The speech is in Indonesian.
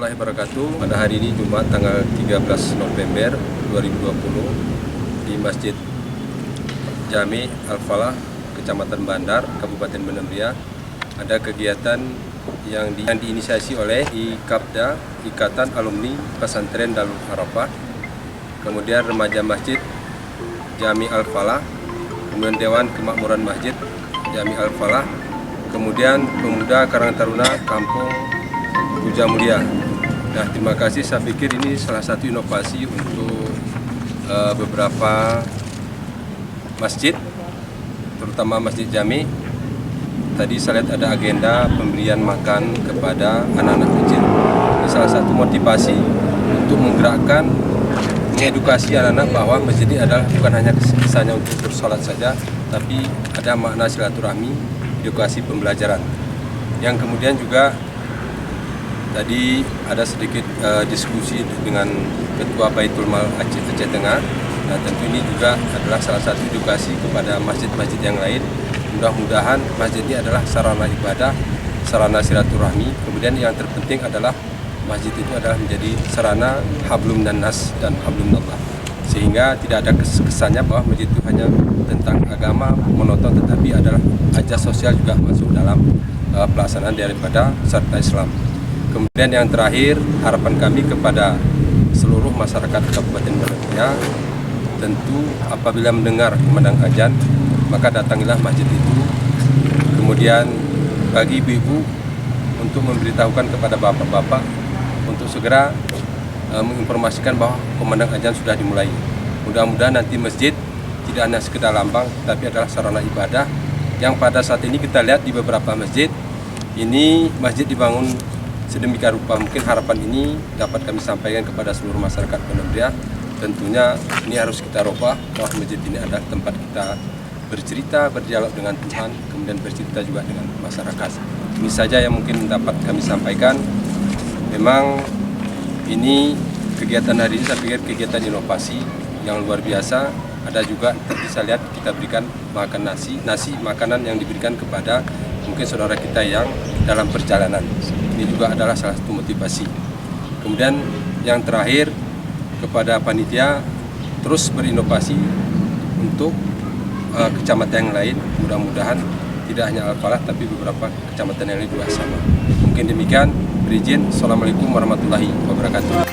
warahmatullahi wabarakatuh. Pada hari ini Jumat tanggal 13 November 2020 di Masjid Jami Al-Falah, Kecamatan Bandar, Kabupaten Bandar Ria, ada kegiatan yang diinisiasi oleh IKAPDA, Ikatan Alumni Pesantren Darul Arafah, kemudian remaja Masjid Jami Al-Falah, kemudian Dewan Kemakmuran Masjid Jami Al-Falah, kemudian pemuda Karang Taruna Kampung Puja Mulia. Nah, terima kasih. Saya pikir ini salah satu inovasi untuk beberapa masjid, terutama Masjid Jami. Tadi saya lihat ada agenda pemberian makan kepada anak-anak kecil. Ini salah satu motivasi untuk menggerakkan, mengedukasi anak-anak bahwa masjid ini adalah bukan hanya kesannya untuk bersolat saja, tapi ada makna silaturahmi, edukasi pembelajaran. Yang kemudian juga tadi ada sedikit diskusi dengan Ketua Baitul Mal Aceh Tengah. Nah, tentu ini juga adalah salah satu edukasi kepada masjid-masjid yang lain. Mudah-mudahan masjid ini adalah sarana ibadah, sarana silaturahmi. Kemudian yang terpenting adalah masjid itu adalah menjadi sarana hablum dan nas dan hablum Allah. Sehingga tidak ada kesannya bahwa masjid itu hanya tentang agama monoton, tetapi adalah ajas sosial juga masuk dalam pelaksanaan daripada syariat Islam. Kemudian yang terakhir, harapan kami kepada seluruh masyarakat Kabupaten Bandar Ria, tentu apabila mendengar kumandang azan, maka datangilah masjid itu. Kemudian bagi ibu-ibu untuk memberitahukan kepada bapak-bapak untuk segera menginformasikan bahwa kumandang azan sudah dimulai. Mudah-mudahan nanti masjid tidak hanya sekedar lambang, tapi adalah sarana ibadah yang pada saat ini kita lihat di beberapa masjid. Ini masjid dibangun sedemikian rupa. Mungkin harapan ini dapat kami sampaikan kepada seluruh masyarakat Bandar Ria. Tentunya ini harus kita rubah bahwa masjid ini adalah tempat kita bercerita, berdialog dengan Tuhan, kemudian bercerita juga dengan masyarakat. Ini saja yang mungkin dapat kami sampaikan. Memang ini kegiatan hari ini saya pikir kegiatan inovasi yang luar biasa. Ada juga tadi saya lihat kita berikan makan nasi makanan yang diberikan kepada mungkin saudara kita yang dalam perjalanan. Ini juga adalah salah satu motivasi. Kemudian yang terakhir, kepada panitia terus berinovasi untuk kecamatan yang lain. Mudah-mudahan tidak hanya Al-Falah tapi beberapa kecamatan yang lain juga sama. Mungkin demikian. Berizin. Assalamualaikum warahmatullahi wabarakatuh.